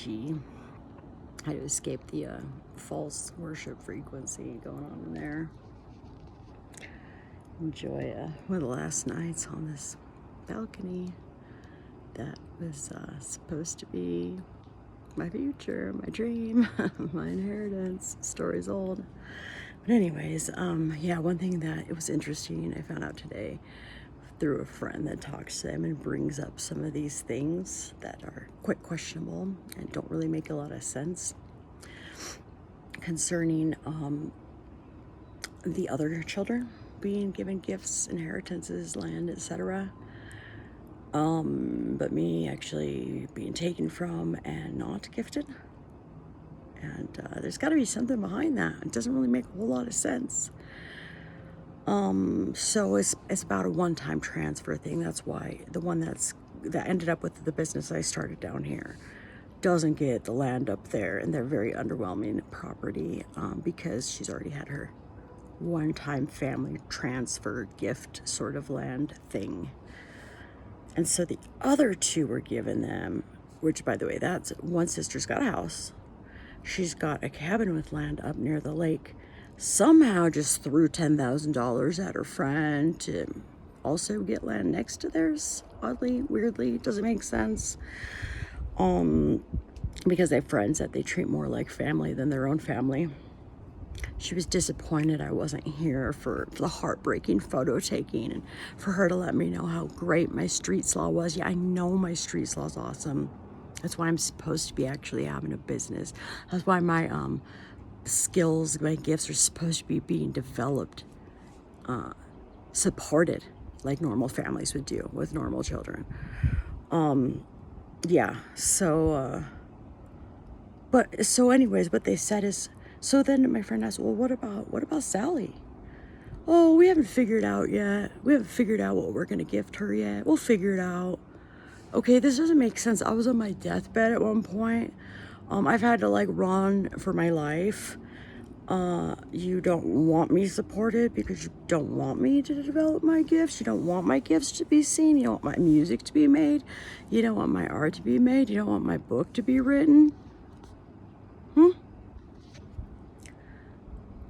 She had to escape the false worship frequency going on in there. Enjoy one of the last nights on this balcony that was supposed to be my future, my dream, my inheritance. Story's old. But anyways, yeah, one thing that it was interesting I found out today through a friend that talks to them and brings up some of these things that are quite questionable and don't really make a lot of sense concerning the other children being given gifts, inheritances, land, etc. But me actually being taken from and not gifted. And there's got to be something behind that. It doesn't really make a whole lot of sense. So it's about a one-time transfer thing. That's why the one that ended up with the business I started down here doesn't get the land up there, and they're very underwhelming property because she's already had her one-time family transfer gift sort of land thing. And so the other two were given them, which, by the way, that's one sister's got a house. She's got a cabin with land up near the lake. Somehow just threw $10,000 at her friend to also get land next to theirs. Oddly, weirdly, doesn't make sense. Because they have friends that they treat more like family than their own family. She was disappointed I wasn't here for the heartbreaking photo taking and for her to let me know how great my street slaw was. Yeah, I know my street slaw's awesome. That's why I'm supposed to be actually having a business. That's why my skills, my gifts are supposed to be being developed, supported like normal families would do with normal children. Yeah, so anyways, what they said is, so then my friend asked, well, what about Sally? Oh, we haven't figured out yet. We haven't figured out what we're gonna gift her yet. We'll figure it out. Okay, this doesn't make sense. I was on my deathbed at one point. I've had to like run for my life. You don't want me supported because you don't want me to develop my gifts. You don't want my gifts to be seen. You don't want my music to be made. You don't want my art to be made. You don't want my book to be written.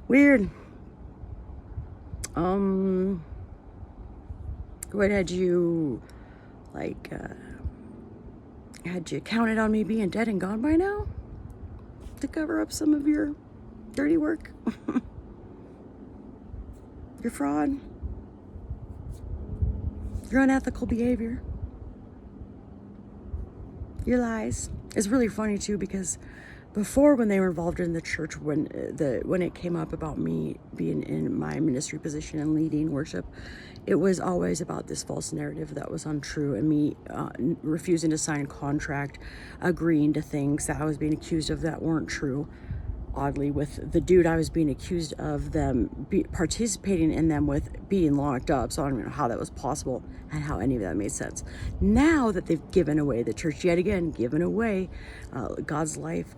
Weird. What had you counted on me being dead and gone by now to cover up some of your dirty work? Your fraud, your unethical behavior, your lies. It's really funny too, because before, when they were involved in the church, when it came up about me being in my ministry position and leading worship, it was always about this false narrative that was untrue, and me refusing to sign a contract, agreeing to things that I was being accused of that weren't true. Oddly, with the dude I was being accused of them participating in them with being locked up, so I don't know how that was possible and how any of that made sense. Now that they've given away the church yet again, given away God's life,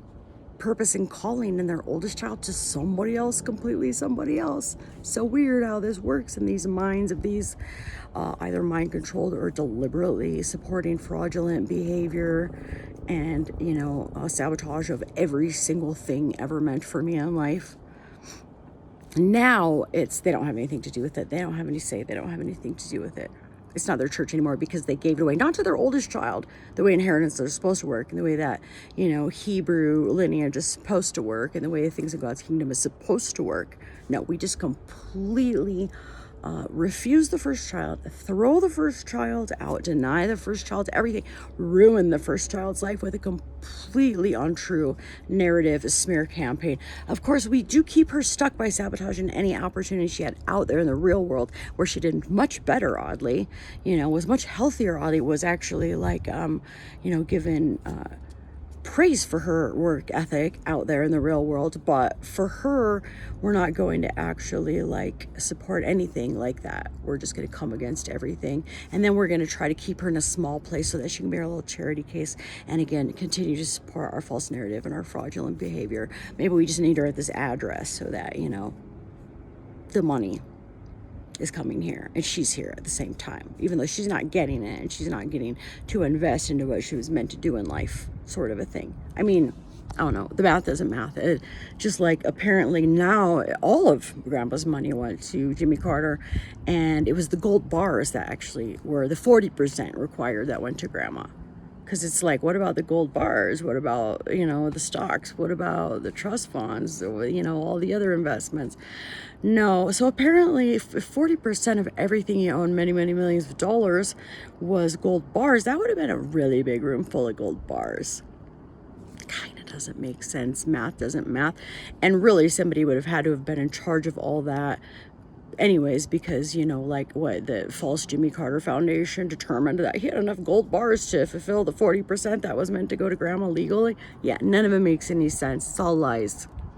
purpose, and calling in their oldest child to somebody else, completely somebody else. So weird how this works in these minds of these either mind controlled or deliberately supporting fraudulent behavior and sabotage of every single thing ever meant for me in life. Now they don't have anything to do with it. They don't have any say. They don't have anything to do with it. It's not their church anymore because they gave it away, not to their oldest child, the way inheritance are supposed to work, and the way that, Hebrew lineage is supposed to work, and the way things in God's kingdom is supposed to work. No, we just completely refuse the first child, throw the first child out, deny the first child everything, ruin the first child's life with a completely untrue narrative, a smear campaign. Of course, we do keep her stuck by sabotaging any opportunity she had out there in the real world, where she did much better, oddly, was much healthier, oddly, was actually given praise for her work ethic out there in the real world. But for her, we're not going to actually support anything like that. We're just going to come against everything, and then we're going to try to keep her in a small place so that she can be our little charity case, and again continue to support our false narrative and our fraudulent behavior. Maybe we just need her at this address so that the money is coming here and she's here at the same time, even though she's not getting it and she's not getting to invest into what she was meant to do in life. sort of a thing. I mean, I don't know, the math isn't math. Just like apparently now all of grandpa's money went to Jimmy Carter, and it was the gold bars that actually were the 40% required that went to grandma. Because it's like, what about the gold bars? What about, the stocks? What about the trust funds? All the other investments? No. So apparently, if 40% of everything you own, many, many millions of dollars, was gold bars, that would have been a really big room full of gold bars. Kind of doesn't make sense. Math doesn't math. And really, somebody would have had to have been in charge of all that anyways, because like what the false Jimmy Carter Foundation determined that he had enough gold bars to fulfill the 40% that was meant to go to grandma legally. Yeah, none of it makes any sense. It's all lies.